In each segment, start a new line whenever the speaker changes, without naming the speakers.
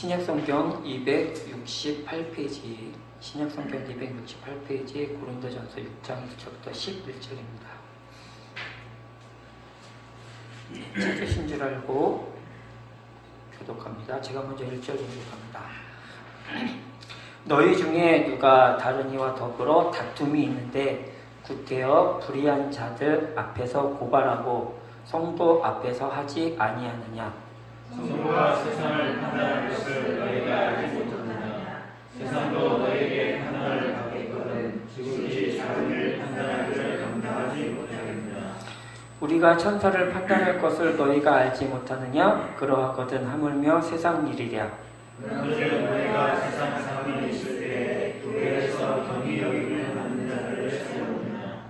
신약성경 268페이지, 신약성경 268페이지 고린도전서 6장 1절부터 11절입니다. 찾으신 줄 알고 교독합니다. 제가 먼저 1절 교독합니다. 너희 중에 누가 다른 이와 더불어 다툼이 있는데 구태여 불의한 자들 앞에서 고발하고 성도 앞에서 하지 아니하느냐?
성도가 세상을 판단할 것을 너희가 알지 못하느냐? 세상도 너희에게 판단을 받겠거든 지극히 작은 일 판단하기를 감당하지 못하겠느냐?
우리가 천사를 판단할 것을 너희가 알지 못하느냐? 그러하거든 하물며 세상 일이랴.
그런즉 너희가 세상 사람이 있을 때에 교회에서 경이여김을 받는 자들을 세우느냐?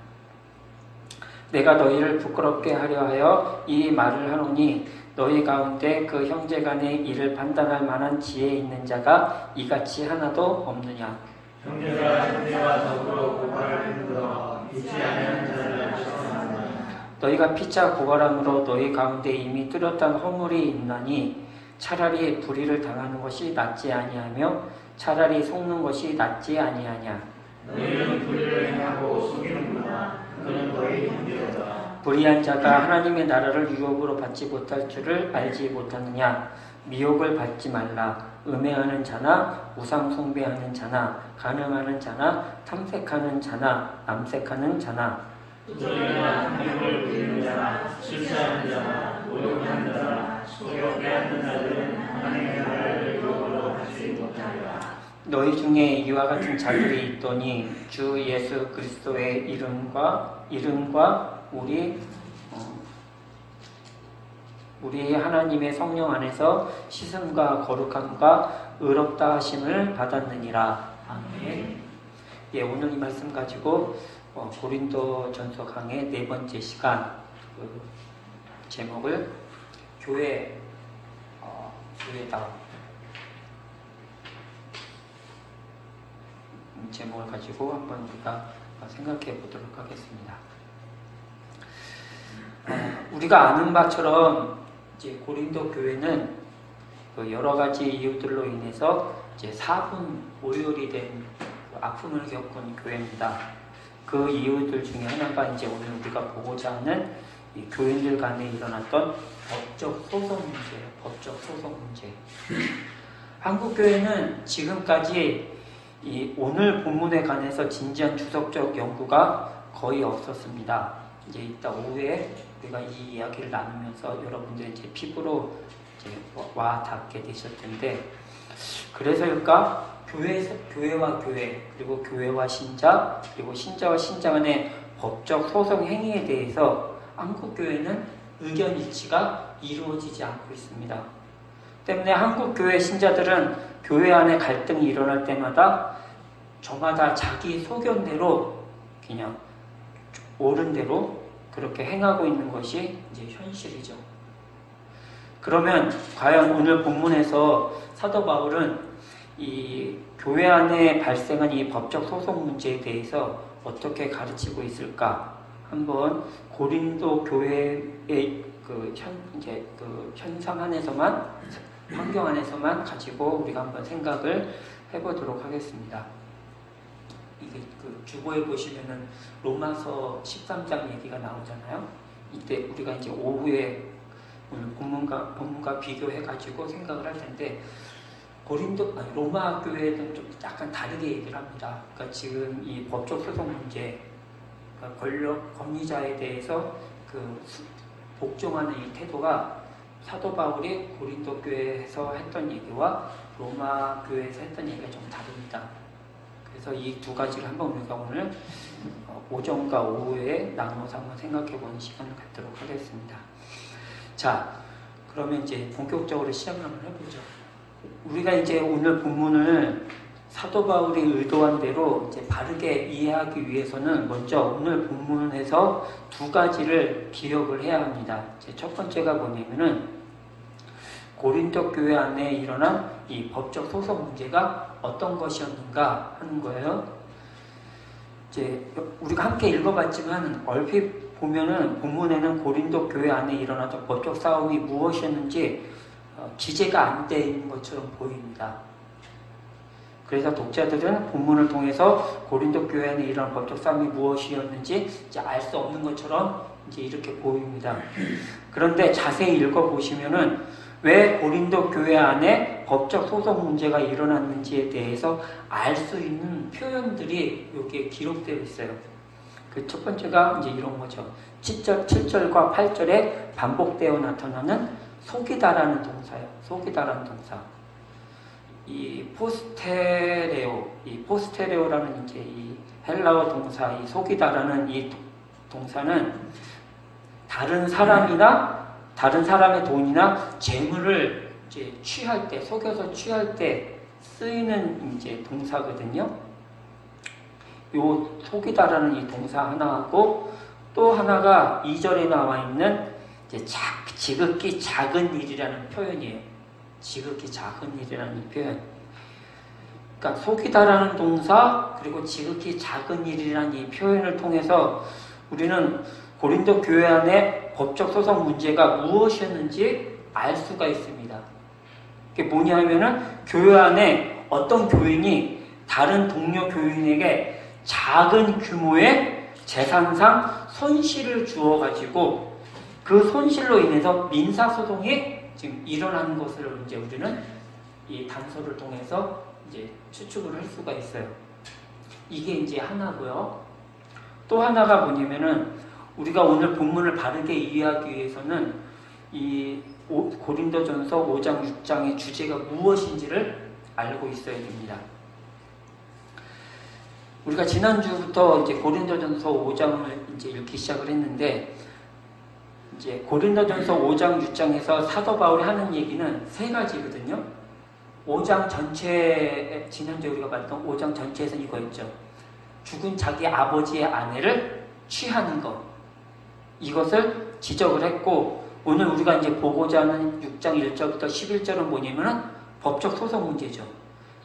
내가 너희를 부끄럽게 하려 하여 이 말을 하노니 너희 가운데 그 형제간의 일을 판단할 만한 지혜 있는 자가 이같이 하나도 없느냐?
형제가 형제와 더불어 고발할 뿐더러 믿지 않는 자를 책망하느냐?
너희가 피차 고발함으로 너희 가운데 이미 뚜렷한 허물이 있나니 차라리 불의를 당하는 것이 낫지 아니하며 차라리 속는 것이 낫지 아니하냐?
너희는 불의를 행하고 속이는구나. 그는 너희 형제로다.
불의한 자가 하나님의 나라를 유혹으로 받지 못할 줄을 알지 못하느냐? 미혹을 받지 말라. 음해하는 자나 우상 숭배하는 자나 간음하는 자나 탐색하는 자나 남색하는 자나
부정이나 탐욕을 부리는 자나 실수하는 자나 모욕하는 자나 속여 빼앗는 자들은 하나님의 나라를 유혹으로 받지 못하리라.
너희 중에 이와 같은 자들이 있더니 주 예수 그리스도의 이름과 우리 하나님의 성령 안에서 씻음과 거룩함과 의롭다 하심을 받았느니라. 아멘. 예, 오늘 이 말씀 가지고 고린도전서 강의 4번째 시간 제목을 교회다 제목을 가지고 한번 우리가 생각해 보도록 하겠습니다. 우리가 아는 바처럼 이제 고린도 교회는 여러 가지 이유들로 인해서 이제 사분 오열이 된 아픔을 겪은 교회입니다. 그 이유들 중에 하나가 이제 오늘 우리가 보고자 하는 이 교인들 간에 일어났던 법적 소송 문제예요. 법적 소송 문제. 한국 교회는 지금까지 이 오늘 본문에 관해서 진지한 주석적 연구가 거의 없었습니다. 이제 이따 오후에 우리가 이 이야기를 나누면서 여러분들이 이제 피부로 이제 와 닿게 되실 텐데, 그래서일까 교회와 교회, 그리고 교회와 신자, 그리고 신자와 신자 간의 법적 소송 행위에 대해서 한국 교회는 의견 일치가 이루어지지 않고 있습니다. 때문에 한국 교회 신자들은 교회 안에 갈등이 일어날 때마다 저마다 자기 소견대로 그냥 옳은 대로 그렇게 행하고 있는 것이 이제 현실이죠. 그러면 과연 오늘 본문에서 사도 바울은 이 교회 안에 발생한 이 법적 소송 문제에 대해서 어떻게 가르치고 있을까? 한번 고린도 교회의 그 현상 안에서만, 환경 안에서만 가지고 우리가 한번 생각을 해보도록 하겠습니다. 이게 그 주보에 보시면은 로마서 13장 얘기가 나오잖아요. 이때 우리가 이제 오후에 오늘 본문과 비교해가지고 생각을 할 텐데, 로마 교회는 좀 약간 다르게 얘기를 합니다. 그러니까 지금 이 법적 소송 문제, 그러니까 권위자에 대해서 그 복종하는 이 태도가 사도 바울이 고린도 교회에서 했던 얘기와 로마 교회에서 했던 얘기가 좀 다릅니다. 그래서 이 두 가지를 한번 우리가 오늘 오전과 오후에 나눠서 한번 생각해보는 시간을 갖도록 하겠습니다. 자, 그러면 이제 본격적으로 시작을 한번 해보죠. 우리가 이제 오늘 본문을 사도 바울이 의도한 대로 이제 바르게 이해하기 위해서는 먼저 오늘 본문에서 두 가지를 기억을 해야 합니다. 이제 첫 번째가 뭐냐면은 고린도 교회 안에 일어난 이 법적 소송 문제가 어떤 것이었는가 하는 거예요. 이제 우리가 함께 읽어봤지만 얼핏 보면은 본문에는 고린도 교회 안에 일어났던 법적 싸움이 무엇이었는지 기재가 안 돼 있는 것처럼 보입니다. 그래서 독자들은 본문을 통해서 고린도 교회 안에 이런 법적 싸움이 무엇이었는지 이제 알 수 없는 것처럼 이제 이렇게 보입니다. 그런데 자세히 읽어보시면은 왜 고린도 교회 안에 법적 소송 문제가 일어났는지에 대해서 알 수 있는 표현들이 여기에 기록되어 있어요. 그 첫 번째가 이제 이런 거죠. 7절과 8절에 반복되어 나타나는 속이다라는 동사예요. 속이다라는 동사. 이 포스테레오라는 이제 이 헬라어 동사, 이 속이다라는 이 동사는 다른 사람이나 다른 사람의 돈이나 재물을 이제 취할 때, 속여서 취할 때 쓰이는 이제 동사거든요. 요 속이다라는 이 동사 하나하고 또 하나가 2절에 나와 있는 이제 지극히 작은 일이라는 표현이에요. 지극히 작은 일이라는 이 표현. 그러니까 속이다라는 동사 그리고 지극히 작은 일이라는 이 표현을 통해서 우리는 고린도 교회 안에 법적 소송 문제가 무엇이었는지 알 수가 있습니다. 그게 뭐냐면은 교회 안에 어떤 교인이 다른 동료 교인에게 작은 규모의 재산상 손실을 주어가지고 그 손실로 인해서 민사소송이 지금 일어나는 것을 이제 우리는 이 단서를 통해서 이제 추측을 할 수가 있어요. 이게 이제 하나고요. 또 하나가 뭐냐면은 우리가 오늘 본문을 바르게 이해하기 위해서는 이 고린도전서 5장 6장의 주제가 무엇인지를 알고 있어야 됩니다. 우리가 지난주부터 이제 고린도전서 5장을 이제 읽기 시작을 했는데 이제 고린도전서 5장 6장에서 사도 바울이 하는 얘기는 세 가지거든요. 5장 전체 지난주에 우리가 봤던 5장 전체에서 이거였죠. 죽은 자기 아버지의 아내를 취하는 것. 이것을 지적을 했고 오늘 우리가 이제 보고자 하는 6장 1절부터 11절은 뭐냐면은 법적 소송 문제죠.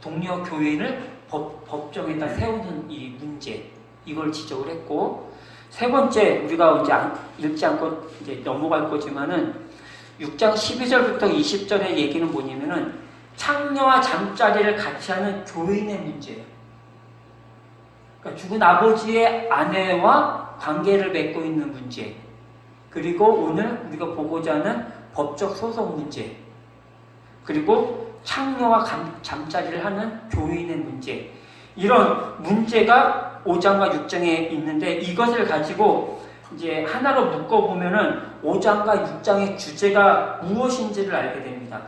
동료 교인을 법정에다 세우는 이 문제, 이걸 지적을 했고, 세 번째, 우리가 이제 읽지 않고 이제 넘어갈 거지만은, 6장 12절부터 20절의 얘기는 뭐냐면은, 창녀와 잠자리를 같이 하는 교인의 문제예요. 그러니까 죽은 아버지의 아내와 관계를 맺고 있는 문제, 그리고 오늘 우리가 보고자 하는 법적 소송 문제, 그리고 창녀와 잠자리를 하는 교인의 문제, 이런 문제가 5장과 6장에 있는데 이것을 가지고 이제 하나로 묶어보면은 5장과 6장의 주제가 무엇인지를 알게 됩니다.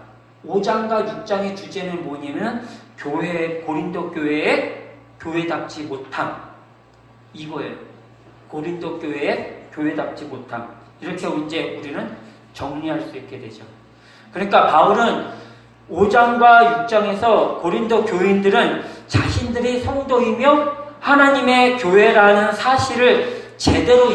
5장과 6장의 주제는 뭐냐면 고린도 교회의 교회답지 못함, 이거예요. 고린도 교회의 교회답지 못함. 이렇게 이제 우리는 정리할 수 있게 되죠. 그러니까 바울은 5장과 6장에서 고린도 교인들은 자신들이 성도이며 하나님의 교회라는 사실을 제대로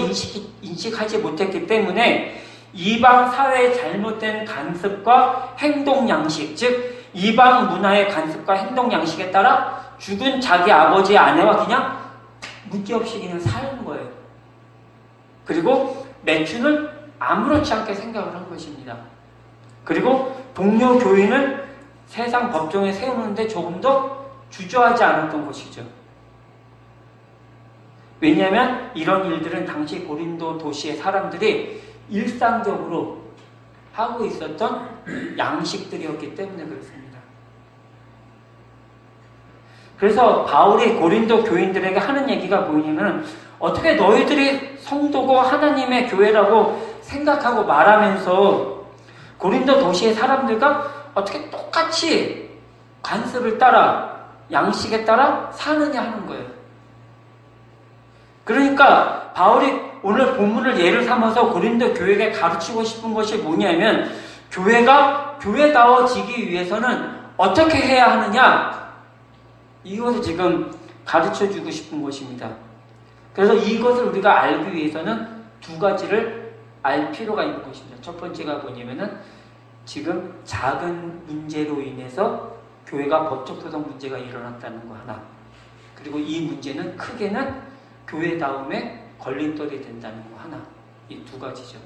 인식하지 못했기 때문에 이방 사회의 잘못된 간섭과 행동 양식, 즉 이방 문화의 간섭과 행동 양식에 따라 죽은 자기 아버지의 아내와 그냥 문제없이 그냥 사는 거예요. 그리고 매춘을 아무렇지 않게 생각을 한 것입니다. 그리고 동료 교인을 세상 법정에 세우는데 조금 더 주저하지 않았던 것이죠. 왜냐하면 이런 일들은 당시 고린도 도시의 사람들이 일상적으로 하고 있었던 양식들이었기 때문에 그렇습니다. 그래서 바울이 고린도 교인들에게 하는 얘기가 뭐냐면 어떻게 너희들이 성도고 하나님의 교회라고 생각하고 말하면서 고린도 도시의 사람들과 어떻게 똑같이 관습을 따라 양식에 따라 사느냐 하는 거예요. 그러니까 바울이 오늘 본문을 예를 삼아서 고린도 교회에게 가르치고 싶은 것이 뭐냐면 교회가 교회다워지기 위해서는 어떻게 해야 하느냐, 이것을 지금 가르쳐주고 싶은 것입니다. 그래서 이것을 우리가 알기 위해서는 두 가지를 알 필요가 있는 것입니다. 첫 번째가 뭐냐면은 지금 작은 문제로 인해서 교회가 법적 소송 문제가 일어났다는 거 하나, 그리고 이 문제는 크게는 교회다움에 걸림돌이 된다는 거 하나, 이 두 가지죠.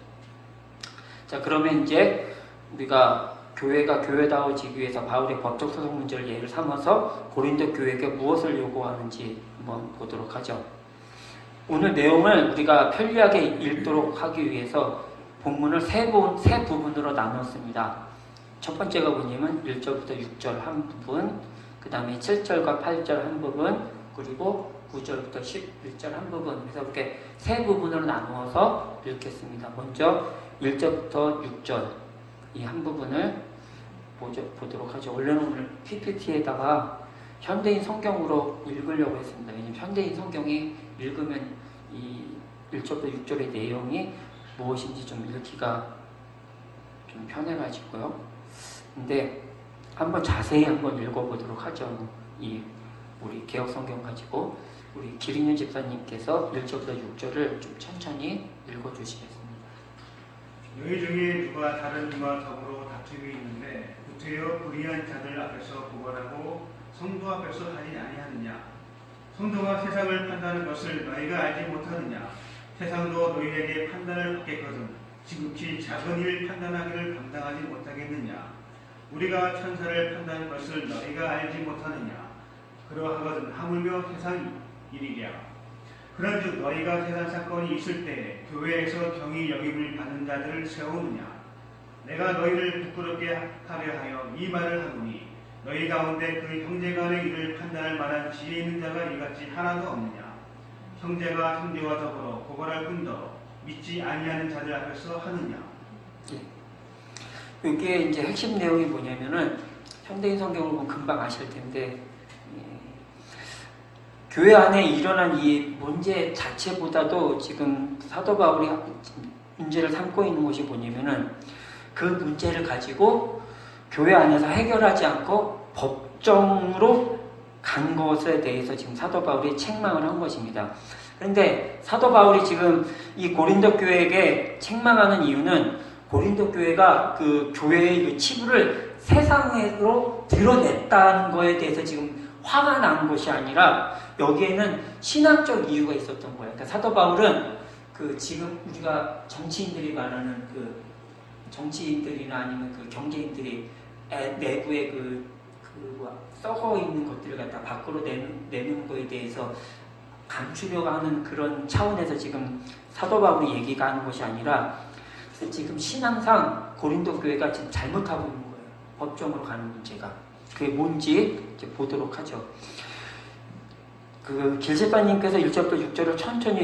자, 그러면 이제 우리가 교회가 교회다워지기 위해서 바울의 법적 소송 문제를 예를 삼아서 고린도 교회에게 무엇을 요구하는지 한번 보도록 하죠. 오늘 내용을 우리가 편리하게 읽도록 하기 위해서 본문을 세 부분으로 나눴습니다. 첫 번째가 뭐냐면 1절부터 6절 한 부분, 그 다음에 7절과 8절 한 부분, 그리고 9절부터 11절 한 부분. 그래서 이렇게 세 부분으로 나누어서 읽겠습니다. 먼저 1절부터 6절 이 한 부분을 보도록 하죠. 원래는 오늘 PPT에다가 현대인 성경으로 읽으려고 했습니다. 왜냐하면 현대인 성경이 읽으면 이 1절부터 6절의 내용이 무엇인지 좀 읽기가 좀 편해가지고요. 근데 한번 자세히 한번 읽어보도록 하죠. 이 우리 개혁 성경 가지고 우리 기린윤 집사님께서 1절부터 6절을 좀 천천히 읽어주시겠습니다.
너희 중에 누가 다른 이와 더불어 다툼이 있는데 구태여 불의한 자들 앞에서 고발하고 성도 앞에서 하지 아니하느냐? 성도가 세상을 판단하는 것을 너희가 알지 못하느냐? 세상도 너희에게 판단을 받겠거든 지극히 작은 일 판단하기를 감당하지 못하겠느냐? 우리가 천사를 판단하는 것을 너희가 알지 못하느냐? 그러하거든 하물며 세상 일이랴. 그런즉 너희가 세상 사건이 있을 때 교회에서 경히 여김을 받는 자들을 세우느냐? 내가 너희를 부끄럽게 하려 하여 이 말을 하노니 너희 가운데 그 형제간의 일을 판단할 만한 지혜 있는 자가 이같이 하나도 없느냐? 형제가 형제와 더불어 고발할 뿐더러 믿지 아니하는 자들 앞에서 하느냐?
이게 이제 핵심 내용이 뭐냐면은 현대인 성경을 보면 금방 아실 텐데 교회 안에 일어난 이 문제 자체보다도 지금 사도 바울이 문제를 삼고 있는 것이 뭐냐면은 그 문제를 가지고 교회 안에서 해결하지 않고 법정으로 간 것에 대해서 지금 사도 바울이 책망을 한 것입니다. 그런데 사도 바울이 지금 이 고린도 교회에게 책망하는 이유는 고린도 교회가 그 교회의 그 치부를 세상으로 드러냈다는 거에 대해서 지금 화가 난 것이 아니라 여기에는 신학적 이유가 있었던 거예요. 그러니까 사도 바울은 그 지금 우리가 정치인들이 말하는 그 정치인들이나 아니면 그 경제인들이 내부에 썩어 있는 것들을 갖다 밖으로 내는 거에 대해서 감추려고 하는 그런 차원에서 지금 사도 바울이 얘기가 하는 것이 아니라 지금 신앙상 고린도 교회가 지금 잘못하고 있는 거예요. 법정으로 가는 문제가. 그게 뭔지 이제 보도록 하죠. 그 길세빠님께서 1절부터 6절을 천천히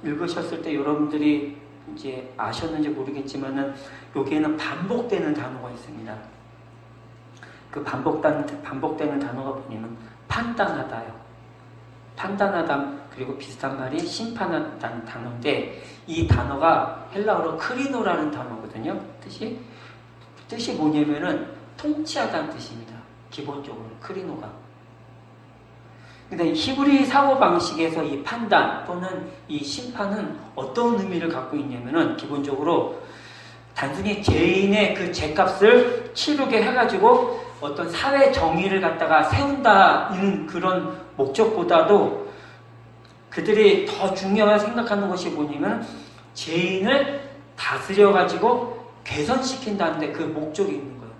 읽으셨을 때 여러분들이 이제 아셨는지 모르겠지만은 여기에는 반복되는 단어가 있습니다. 그 반복되는 단어가 뭐냐면 판단하다요. 판단하다 그리고 비슷한 말이 심판하다는 단어인데 이 단어가 헬라어로 크리노라는 단어거든요. 뜻이 뭐냐면은 통치하다는 뜻입니다. 기본적으로 크리노가. 근데 히브리 사고방식에서 이 판단 또는 이 심판은 어떤 의미를 갖고 있냐면은 기본적으로 단순히 죄인의 그 죄값을 치르게 해가지고 어떤 사회 정의를 갖다가 세운다는 그런 목적보다도 그들이 더 중요하게 생각하는 것이 뭐냐면 죄인을 다스려가지고 개선시킨다는 데 그 목적이 있는 거예요.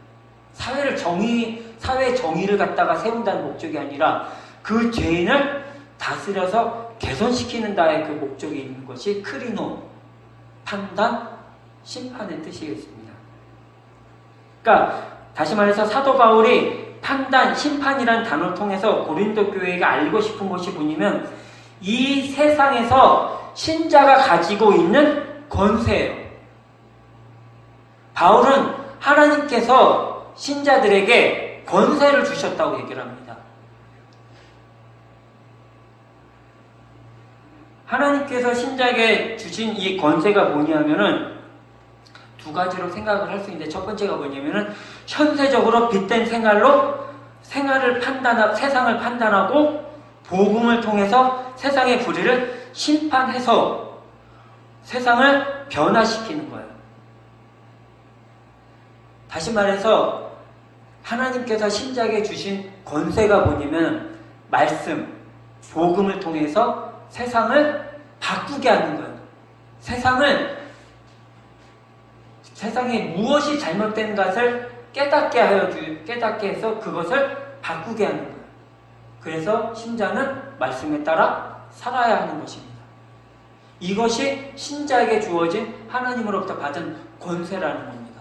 사회 정의를 갖다가 세운다는 목적이 아니라 그 죄인을 다스려서 개선시키는 다의 그 목적이 있는 것이 크리노, 판단, 심판의 뜻이겠습니다. 그러니까 다시 말해서 사도 바울이 판단, 심판이라는 단어를 통해서 고린도 교회에게 알고 싶은 것이 뭐냐면 이 세상에서 신자가 가지고 있는 권세예요. 바울은 하나님께서 신자들에게 권세를 주셨다고 얘기를 합니다. 하나님께서 신자에게 주신 이 권세가 뭐냐면은 두 가지로 생각을 할 수 있는데 첫 번째가 뭐냐면은 현세적으로 빚된 생활로 세상을 판단하고 복음을 통해서 세상의 불의를 심판해서 세상을 변화시키는 거예요. 다시 말해서 하나님께서 신자에게 주신 권세가 뭐냐면 말씀, 복음을 통해서 세상을 바꾸게 하는 거예요. 세상에 무엇이 잘못된 것을 깨닫게 해서 그것을 바꾸게 하는 거예요. 그래서 신자는 말씀에 따라 살아야 하는 것입니다. 이것이 신자에게 주어진 하나님으로부터 받은 권세라는 겁니다.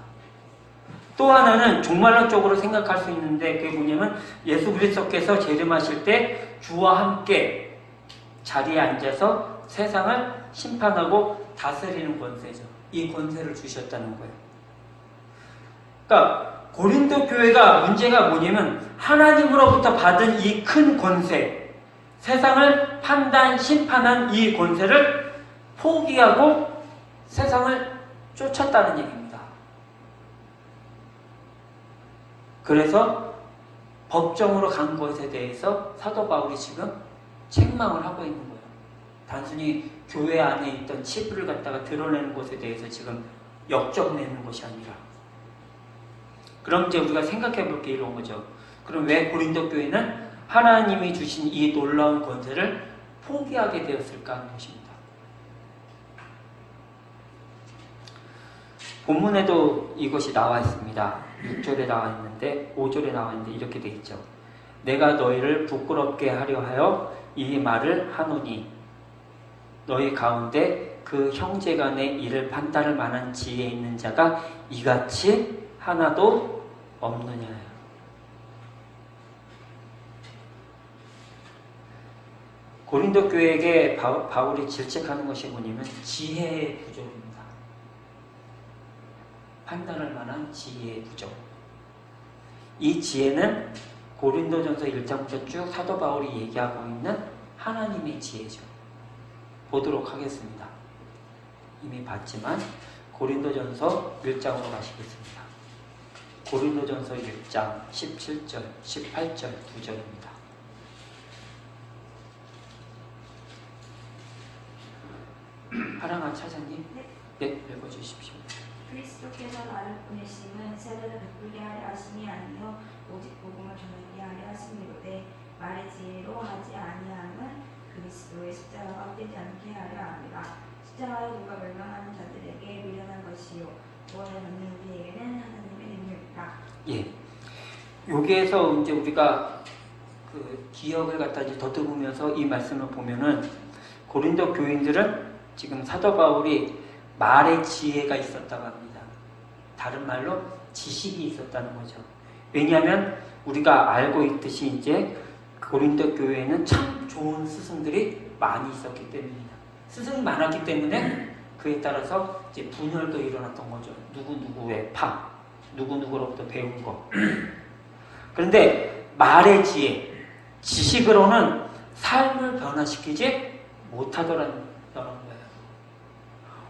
또 하나는 종말론적으로 생각할 수 있는데 그게 뭐냐면 예수 그리스도께서 재림하실 때 주와 함께 자리에 앉아서 세상을 심판하고 다스리는 권세죠. 이 권세를 주셨다는 거예요. 그러니까 고린도 교회가 문제가 뭐냐면 하나님으로부터 받은 이 큰 권세, 세상을 판단, 심판한 이 권세를 포기하고 세상을 쫓았다는 얘기입니다. 그래서 법정으로 간 것에 대해서 사도 바울이 지금 책망을 하고 있는 거예요. 단순히 교회 안에 있던 치부를 갖다가 드러내는 것에 대해서 지금 역적내는 것이 아니라. 그럼 이제 우리가 생각해 볼 게 이런 거죠. 그럼 왜 고린도 교회는 하나님이 주신 이 놀라운 권세를 포기하게 되었을까 하는 것입니다. 본문에도 이것이 나와 있습니다. 6절에 나와 있는데 5절에 나와 있는데 이렇게 되어 있죠. 내가 너희를 부끄럽게 하려 하여 이 말을 하노니 너희 가운데 그 형제간의 일을 판단할 만한 지혜 있는 자가 이같이 하나도 없느냐요. 고린도 교회에게 바울이 질책하는 것이 뭐냐면 지혜의 부족입니다. 판단할 만한 지혜의 부족. 이 지혜는 고린도전서 1장부터 쭉 사도 바울이 얘기하고 있는 하나님의 지혜죠. 보도록 하겠습니다. 이미 봤지만 고린도전서 1장으로 가시겠습니다. 고린도전서 1장 17절, 18절 2절입니다. 하랑아 차장님, 네, 읽어주십시오.
그리스도께서 나를 보내심은 세례를 베풀게 하려 하심이 아니요 오직 복음을 전하게 하려 하심이로되 말의 지혜로 하지 아니함은 그리스도의 십자가가 헛되지 않게 하려 함이라. 십자가의 누가 멸망하는 자들에게 미련한 것이요 구원을 받는 우리에게는 하나님의 능력이라.
예, 여기에서 이제 우리가 그 기억을 갖다 이제 더듬으면서 이 말씀을 보면은 고린도 교인들은 지금 사도 바울이 말의 지혜가 있었다고 합니다. 다른 말로 지식이 있었다는 거죠. 왜냐하면 우리가 알고 있듯이 이제 고린도 교회에는 참 좋은 스승들이 많이 있었기 때문입니다. 스승이 많았기 때문에 그에 따라서 이제 분열도 일어났던 거죠. 누구누구의 파, 누구누구로부터 배운 거. 그런데 말의 지혜, 지식으로는 삶을 변화시키지 못하더라는 거예요.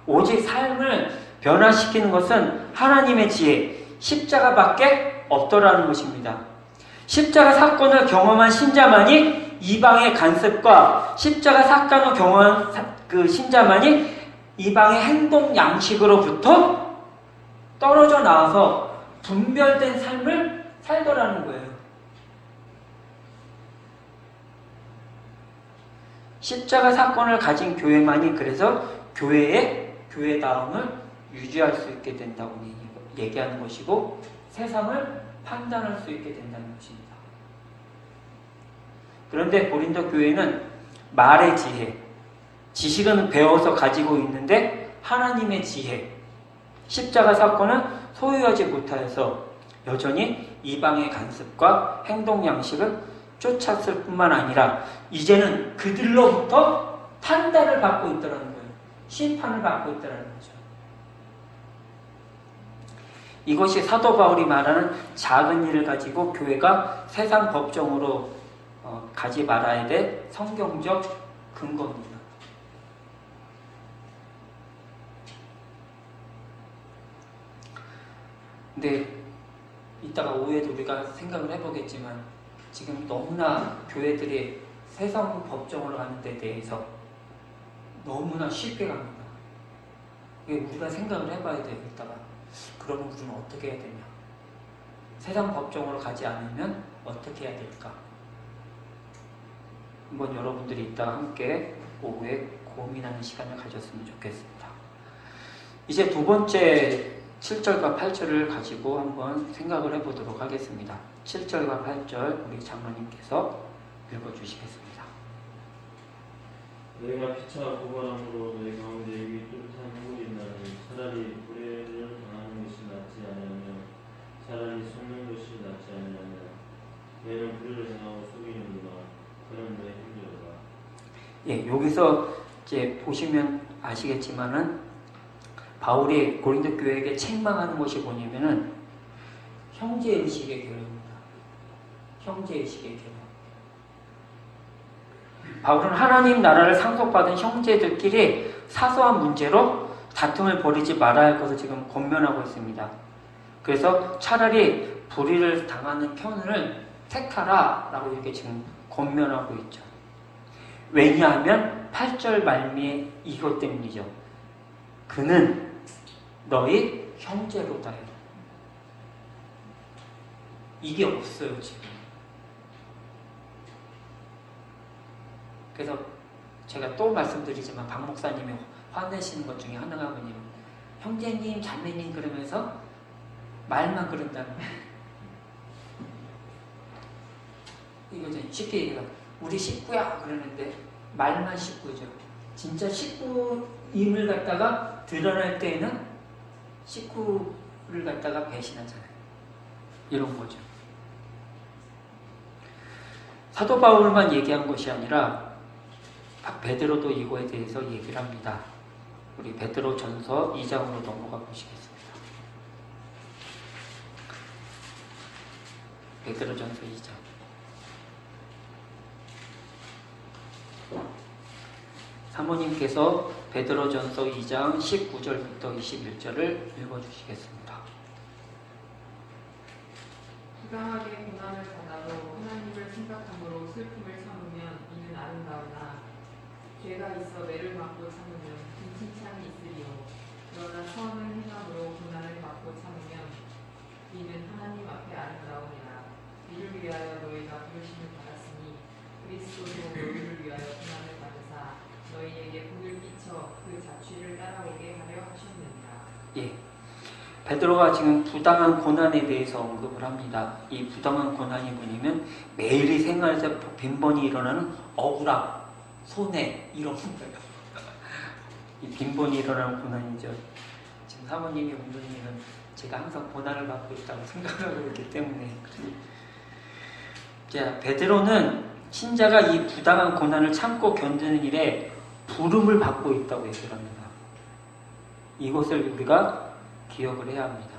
오직 삶을 변화시키는 것은 하나님의 지혜, 십자가밖에 없더라는 것입니다. 십자가 사건을 경험한 신자만이 이방의 간섭과 십자가 사건을 경험한 그 신자만이 이방의 행동 양식으로부터 떨어져 나와서 분별된 삶을 살더라는 거예요. 십자가 사건을 가진 교회만이 그래서 교회다움을 유지할 수 있게 된다고 얘기하는 것이고 세상을 판단할 수 있게 된다는 것입니다. 그런데 고린도 교회는 말의 지혜, 지식은 배워서 가지고 있는데 하나님의 지혜, 십자가 사건은 소유하지 못하여서 여전히 이방의 간섭과 행동 양식을 쫓았을 뿐만 아니라 이제는 그들로부터 판단을 받고 있더라는 거예요. 심판을 받고 있더라는 거죠. 이것이 사도 바울이 말하는 작은 일을 가지고 교회가 세상 법정으로 가지 말아야 될 성경적 근거입니다. 근데 이따가 오후에도 우리가 생각을 해보겠지만 지금 너무나 교회들이 세상 법정으로 가는 데 대해서 너무나 쉽게 갑니다. 우리가 생각을 해봐야 돼요. 이따가 그러면 우리는 어떻게 해야 되냐? 세상 법정으로 가지 않으면 어떻게 해야 될까? 한번 여러분들이 이따가 함께 오후에 고민하는 시간을 가졌으면 좋겠습니다. 이제 두 번째 7절과 8절을 가지고 한번 생각을 해보도록 하겠습니다. 7절과 8절 우리 장로님께서 읽어주시겠습니다.
너희가 피차 고발함으로 너희 가운데 입이 뚜렷한 행복이 있나니 차라리 불의를 당하는 것이 낫지 아니하며 차라리 속는 것이 낫지 아니하냐. 너희는 불의를 행하고 속이는구나. 그런 너희 힘들어라.
예, 여기서 이제 보시면 아시겠지만은 바울이 고린도 교회에게 책망하는 것이 뭐냐면은 형제의식의 결여입니다. 형제의식의 결여. 바울은 하나님 나라를 상속받은 형제들끼리 사소한 문제로 다툼을 벌이지 말아야 할 것을 지금 권면하고 있습니다. 그래서 차라리 불의를 당하는 편을 택하라 라고 이렇게 지금 권면하고 있죠. 왜냐하면 8절 말미에 이것 때문이죠. 그는 너희 형제로다. 이게 없어요 지금. 그래서 제가 또 말씀드리지만 박 목사님이 화내시는 것 중에 하나가 뭐냐면 형제님 자매님 그러면서 말만 그런다는 거예요. 이거 쉽게 얘기해서 우리 식구야 그러는데 말만 식구죠. 진짜 식구임을 갖다가 드러날 때에는 식구를 갖다가 배신하잖아요. 이런 거죠. 사도 바울만 얘기한 것이 아니라 베드로도 이거에 대해서 얘기를 합니다. 우리 베드로 전서 2장으로 넘어가 보시겠습니다. 베드로 전서 2장. 사모님께서 베드로 전서 2장 19절부터 21절을 읽어주시겠습니다.
부당하게 고난을 받아도 하나님을 생각함으로 슬픔을 참으면 이는 아름다우나 죄가 있어 매를 맞고 참으면 긴 칭찬이 있으리요. 그러나 선을 행함으로 고난을 받고 참으면 이는 하나님 앞에 아름다우니라. 이를 위하여 너희가 부르심을 받았으니 그리스도도 너희를 위하여 고난을 받으사 너희에게 복을 끼쳐 그 자취를 따라오게 하려 하셨느니라.
예. 베드로가 지금 부당한 고난에 대해서 언급을 합니다. 이 부당한 고난이 뭐냐면 매일의 생활에서 빈번히 일어나는 억울함, 손해 이런 거예요. 이 빈번히 일어나는 고난이죠. 지금 사모님이 운동님은 제가 항상 고난을 받고 있다고 생각하고 있기 때문에. 자, 베드로는 신자가 이 부당한 고난을 참고 견디는 일에 부름을 받고 있다고 얘기를 합니다. 이것을 우리가 기억을 해야 합니다.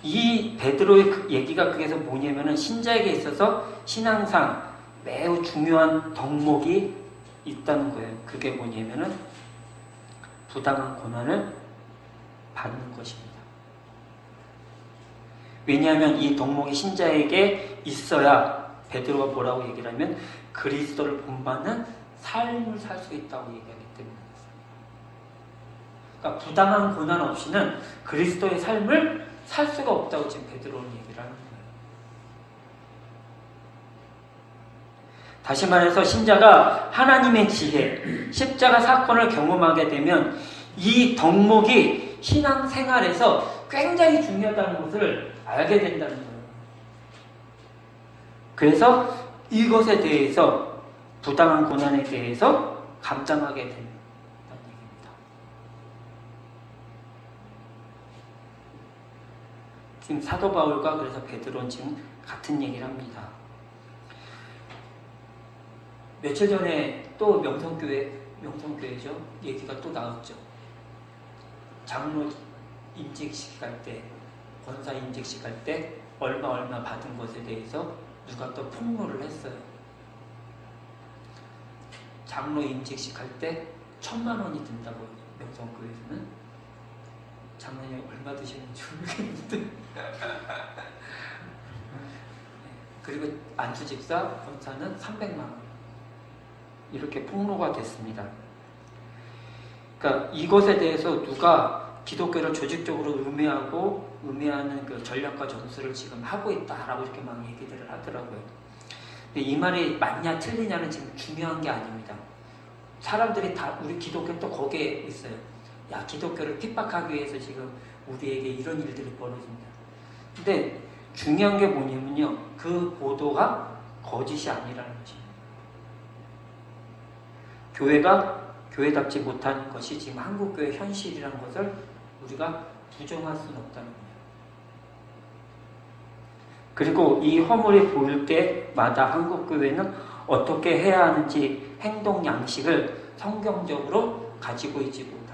이 베드로의 그 얘기가 그래서 뭐냐면은 신자에게 있어서 신앙상 매우 중요한 덕목이 있다는 거예요. 그게 뭐냐면은 부당한 고난을 받는 것입니다. 왜냐하면 이 덕목이 신자에게 있어야 베드로가 뭐라고 얘기를 하면 그리스도를 본받는 삶을 살 수 있다고 얘기하기 때문입니다. 그러니까 부당한 고난 없이는 그리스도의 삶을 살 수가 없다고 지금 베드로는 얘기를 하는 거예요. 다시 말해서 신자가 하나님의 지혜, 십자가 사건을 경험하게 되면 이 덕목이 신앙생활에서 굉장히 중요하다는 것을 알게 된다는 거예요. 그래서 이것에 대해서 부당한 고난에 대해서 감당하게 된다는 얘기입니다. 지금 사도 바울과 그래서 베드로는 지금 같은 얘기를 합니다. 며칠 전에 또 명성교회죠. 얘기가 또 나왔죠. 장로 임직식 할 때, 권사 임직식 할 때 얼마 받은 것에 대해서 누가 또 폭로를 했어요. 장로 임직식 할 때 1,000만 원이 든다고 명성교회에서는. 장로님 얼마 드시는지 모르겠는데. 그리고 안수집사, 권사는 300만 원. 이렇게 폭로가 됐습니다. 그러니까 이것에 대해서 누가 기독교를 조직적으로 음해하는 그 전략과 전술을 지금 하고 있다라고 이렇게 막 얘기들을 하더라고요. 근데 이 말이 맞냐 틀리냐는 지금 중요한 게 아닙니다. 사람들이 다 우리 기독교 또 거기에 있어요. 야, 기독교를 핍박하기 위해서 지금 우리에게 이런 일들이 벌어집니다. 근데 중요한 게 뭐냐면요, 그 보도가 거짓이 아니라는 것입니다. 교회가 교회답지 못하는 것이 지금 한국교회 현실이라는 것을 우리가 부정할 수는 없다는 거예요. 그리고 이 허물이 보일 때마다 한국교회는 어떻게 해야 하는지 행동 양식을 성경적으로 가지고 있지 못합니다.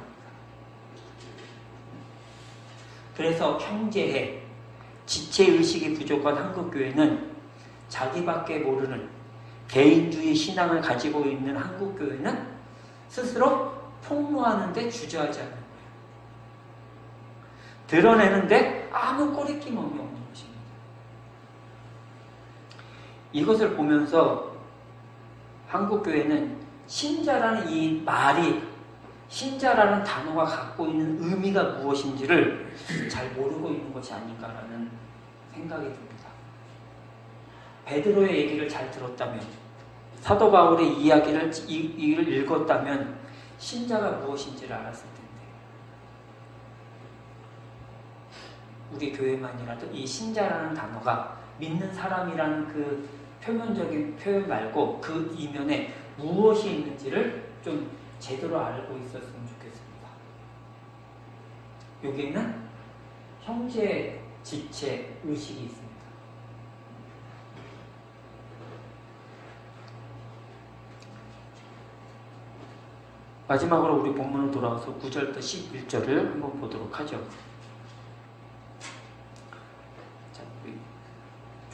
그래서 형제해, 지체의식이 부족한 한국교회는 자기밖에 모르는 개인주의 신앙을 가지고 있는 한국교회는 스스로 폭로하는 데 주저하지 않는 거예요. 드러내는데 아무 꼬리낌 없는 것입니다. 이것을 보면서 한국교회는 신자라는 이 말이, 신자라는 단어가 갖고 있는 의미가 무엇인지를 잘 모르고 있는 것이 아닌가라는 생각이 듭니다. 베드로의 얘기를 잘 들었다면, 사도 바울의 이야기를 읽었다면 신자가 무엇인지를 알았을 텐데, 우리 교회만이라도 이 신자라는 단어가 믿는 사람이라는 그 표면적인 표현 말고 그 이면에 무엇이 있는지를 좀 제대로 알고 있었으면 좋겠습니다. 여기에는 형제, 지체, 의식이 있습니다. 마지막으로 우리 본문으로 돌아와서 9절부터 11절을 한번 보도록 하죠. 자, 우리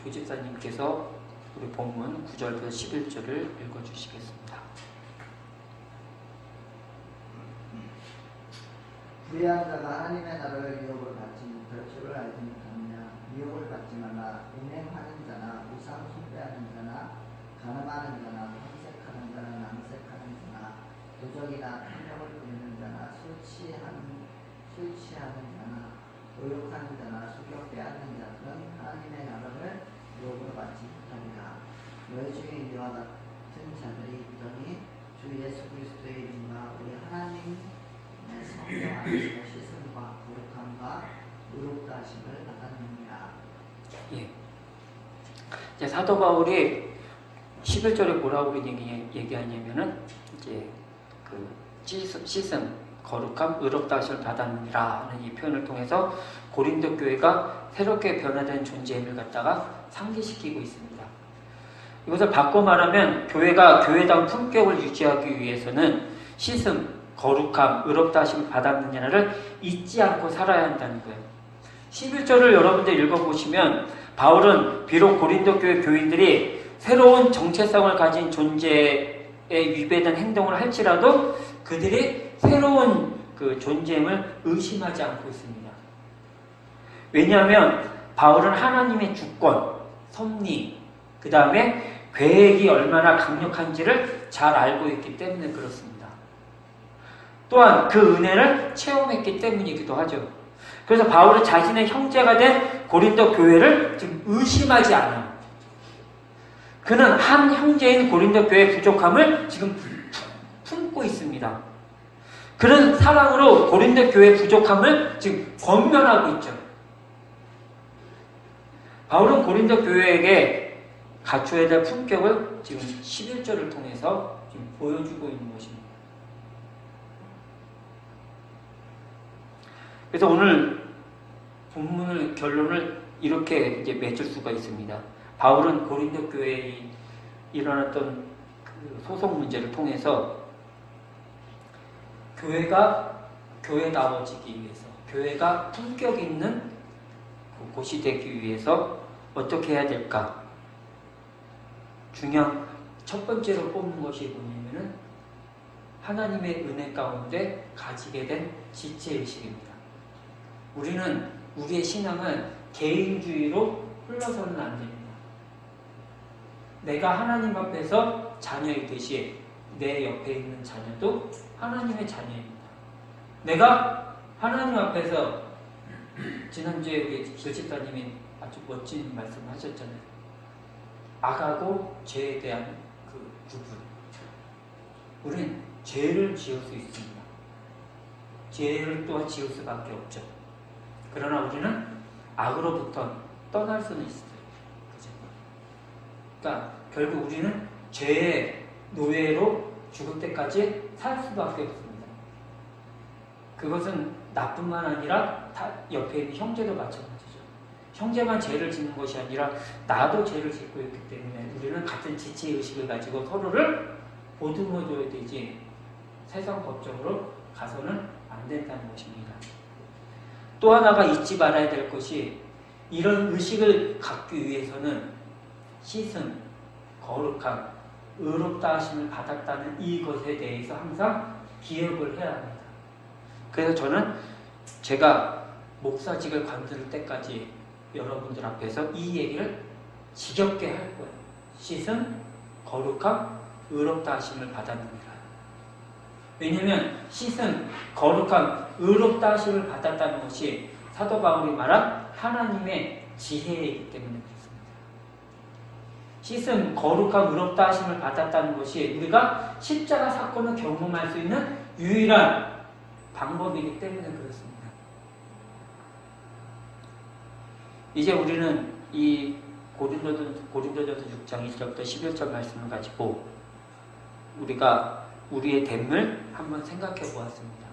조집사님께서 우리 본문 9절부터 11절을 읽어주시겠습니다.
불의한 자가 하나님의 나라를 유혹을 받지 못할 줄을 알지 못하느냐. 유혹을 받지 말라. 음행하는 자나 우상 숭배하는 자나 가늠하는 자나 탐색하는 자나 낭색하는 자나 도적이나 탐욕을 부리는 자나 술 취하는 자나 모욕하는 자나 수경 빼앗는 자들은 하나님의 나라를 유혹을 받지 못하리라. 너희 중에 이와 같은 자들이 있더니 주 예수 그리스도의 이름과 우리 하나님 성령 안에서 씻음과 거룩함과 의롭다 하심을 받았느니라.
예. 이제 사도 바울이 11절에 뭐라고 얘기하냐면은 이제 그 씻음, 거룩함, 의롭다 하심을 받았느니라 하는 이 표현을 통해서 고린도 교회가 새롭게 변화된 존재임을 갖다가 상기시키고 있습니다. 이것을 바꿔 말하면 교회가 교회다운 품격을 유지하기 위해서는 씻음, 거룩함, 의롭다 하심을 받았느냐를 잊지 않고 살아야 한다는 거예요. 11절을 여러분들 읽어보시면 바울은 비록 고린도 교회 교인들이 새로운 정체성을 가진 존재에 위배된 행동을 할지라도 그들이 새로운 그 존재임을 의심하지 않고 있습니다. 왜냐하면 바울은 하나님의 주권, 섭리, 그 다음에 계획이 얼마나 강력한지를 잘 알고 있기 때문에 그렇습니다. 또한 그 은혜를 체험했기 때문이기도 하죠. 그래서 바울은 자신의 형제가 된 고린도 교회를 지금 의심하지 않아요. 그는 한 형제인 고린도 교회의 부족함을 지금 품고 있습니다. 그런 사랑으로 고린도 교회의 부족함을 지금 권면하고 있죠. 바울은 고린도 교회에게 갖춰야 될 품격을 지금 11절을 통해서 지금 보여주고 있는 것입니다. 그래서 오늘 본문의 결론을 이렇게 이제 맺을 수가 있습니다. 바울은 고린도 교회에 일어났던 그 소송 문제를 통해서 교회가 교회다워지기 위해서, 교회가 품격 있는 곳이 되기 위해서 어떻게 해야 될까? 중요한 첫 번째로 뽑는 것이 뭐냐면은 하나님의 은혜 가운데 가지게 된 지체의식입니다. 우리는 우리의 신앙은 개인주의로 흘러서는 안 됩니다. 내가 하나님 앞에서 자녀이듯이 내 옆에 있는 자녀도 하나님의 자녀입니다. 내가 하나님 앞에서, 지난주에 우리 길집사님이 아주 멋진 말씀을 하셨잖아요. 악하고 죄에 대한 그 구분. 우리는 죄를 지을 수 있습니다. 죄를 또한 지을 수밖에 없죠. 그러나 우리는 악으로부터 떠날 수는 있어요. 그죠? 그러니까 결국 우리는 죄의 노예로 죽을 때까지 살 수밖에 없습니다. 그것은 나뿐만 아니라 옆에 있는 형제도 마찬가지죠. 형제만 죄를 짓는 것이 아니라 나도 죄를 짓고 있기 때문에 우리는 같은 지체의식을 가지고 서로를 보듬어줘야 되지 세상 법적으로 가서는 안 된다는 것입니다. 또 하나가 잊지 말아야 될 것이 이런 의식을 갖기 위해서는 씻음, 거룩함, 의롭다 하심을 받았다는 이것에 대해서 항상 기억을 해야 합니다. 그래서 저는 제가 목사직을 관둘 때까지 여러분들 앞에서 이 얘기를 지겹게 할 거예요. 씻음, 거룩함, 의롭다 하심을 받았느니라. 왜냐하면 씻음, 거룩함, 의롭다 하심을 받았다는 것이 사도 바울이 말한 하나님의 지혜이기 때문에 그렇습니다. 씻음, 거룩함, 의롭다 하심을 받았다는 것이 우리가 십자가 사건을 경험할 수 있는 유일한 방법이기 때문에 그렇습니다. 이제 우리는 이 고린도전서 6장 1절부터 11절 말씀을 가지고 우리가 우리의 됨을 한번 생각해 보았습니다.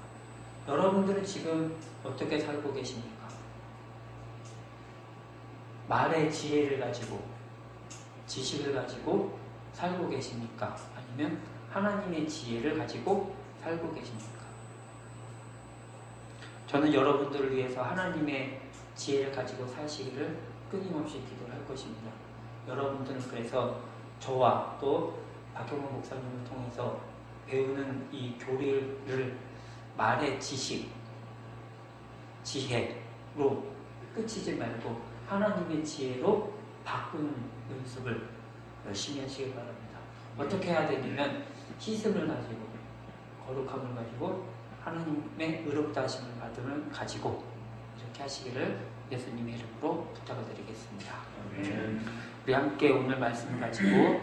여러분들은 지금 어떻게 살고 계십니까? 말의 지혜를 가지고 지식을 가지고 살고 계십니까? 아니면 하나님의 지혜를 가지고 살고 계십니까? 저는 여러분들을 위해서 하나님의 지혜를 가지고 사시기를 끊임없이 기도를 할 것입니다. 여러분들은 그래서 저와 또 박형원 목사님을 통해서 배우는 이 교리를 말의 지식, 지혜로 끝이지 말고 하나님의 지혜로 바꾸는 연습을 열심히 하시길 바랍니다. 어떻게 해야 되냐면 씻음을 가지고 거룩함을 가지고 하나님의 의롭다 하심을 받음을 가지고 이렇게 하시기를 예수님의 이름으로 부탁을 드리겠습니다. 우리 함께 오늘 말씀을 가지고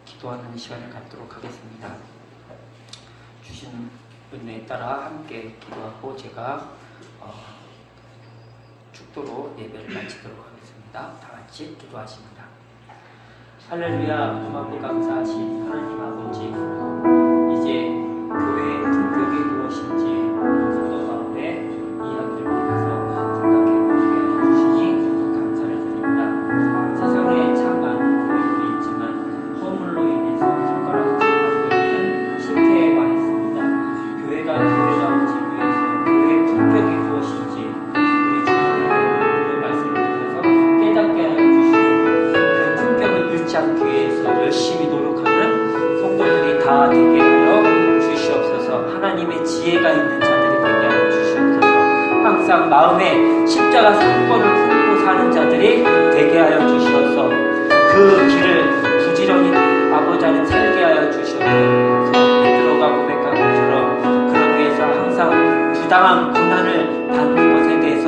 기도하는 시간을 갖도록 하겠습니다. 주신 은혜에 따라 함께 기도하고 제가 축도로 예배를 마치도록 하겠습니다. 다 같이 기도하십니다. 할렐루야. 고맙고 감사하신 하나님 아버지, 이제 교회의 품격이 무엇인지 사도 바울의 이야기를 통해서 생각해보게 해주시니 감사를 드립니다. 세상에 참 많은 교회들이 있지만 허물로 인해서 손가락질 받고 있는 실태에 와 있습니다. 교회가 교회다워지기 위해서 교회의 품격이 무엇인지 우리 주님의 말씀을 통해서 깨닫게 하여 주시고 그 품격을 잃지 않기 위해서 열심히 노력하는 성도들이 다 되게 하여 주시옵소서. 하나님의 지혜가 있는 자들이 되게 하여 주시옵소서. 항상 마음에 십자가 사건을 품고 사는 자들이 되게 하여 주시옵소서. 그 길을 부지런히 아버지 안에 살게 하여 주시옵소서. 베드로가 고백한 것처럼 그러기 위해서 항상 부당한 고난을 받는 것에 대해서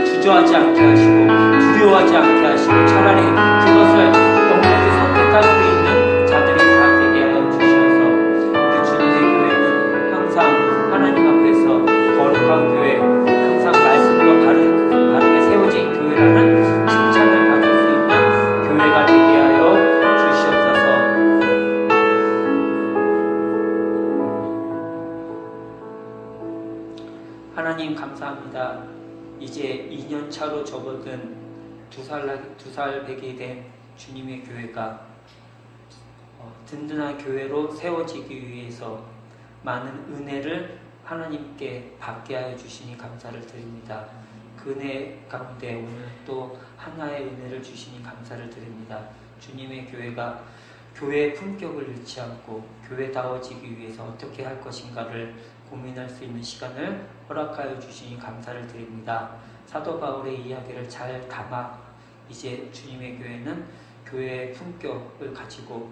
주저하지 않게 하시고 두려워하지 않게 하시고 차라리 그것을 넉넉히 선택할 수 있는 자들이 다 되게 하여 주셔서 우리 주님의 교회는 항상 하나님 앞에서 거룩한 교회, 항상 말씀으로 바르게 세워진 교회라는 칭찬을 받을 수 있는 교회가 되게 하여 주시옵소서. 하나님 감사합니다. 이제 2년 차로 접어든 두 살 배기 된 주님의 교회가 든든한 교회로 세워지기 위해서 많은 은혜를 하나님께 받게 하여 주시니 감사를 드립니다. 그 은혜 가운데 오늘 또 하나의 은혜를 주시니 감사를 드립니다. 주님의 교회가 교회의 품격을 잃지 않고 교회다워지기 위해서 어떻게 할 것인가를 고민할 수 있는 시간을 허락하여 주시니 감사를 드립니다. 사도 바울의 이야기를 잘 담아 이제 주님의 교회는 교회의 품격을 가지고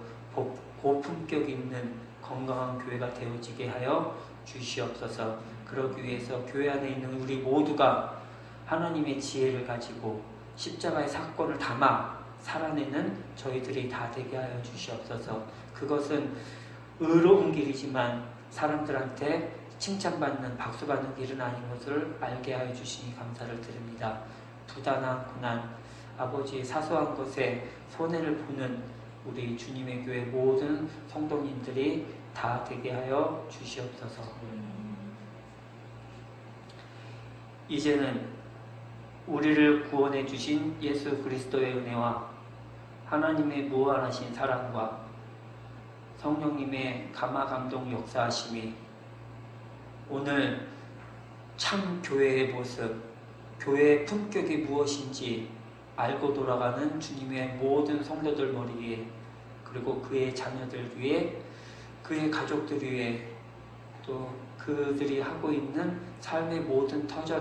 고품격 있는 건강한 교회가 되어지게 하여 주시옵소서. 그러기 위해서 교회 안에 있는 우리 모두가 하나님의 지혜를 가지고 십자가의 사건을 담아 살아내는 저희들이 다 되게 하여 주시옵소서. 그것은 의로운 길이지만 사람들한테 칭찬받는 박수받는 길은 아닌 것을 알게 하여 주시니 감사를 드립니다. 부단한 고난, 아버지의 사소한 것에 손해를 보는 우리 주님의 교회 모든 성도님들이 다 되게 하여 주시옵소서. 이제는 우리를 구원해 주신 예수 그리스도의 은혜와 하나님의 무한하신 사랑과 성령님의 감화감동 역사하심이 오늘 참 교회의 모습, 교회의 품격이 무엇인지 알고 돌아가는 주님의 모든 성도들 머리에, 그리고 그의 자녀들 위에, 그의 가족들 위에, 또 그들이 하고 있는 삶의 모든 터전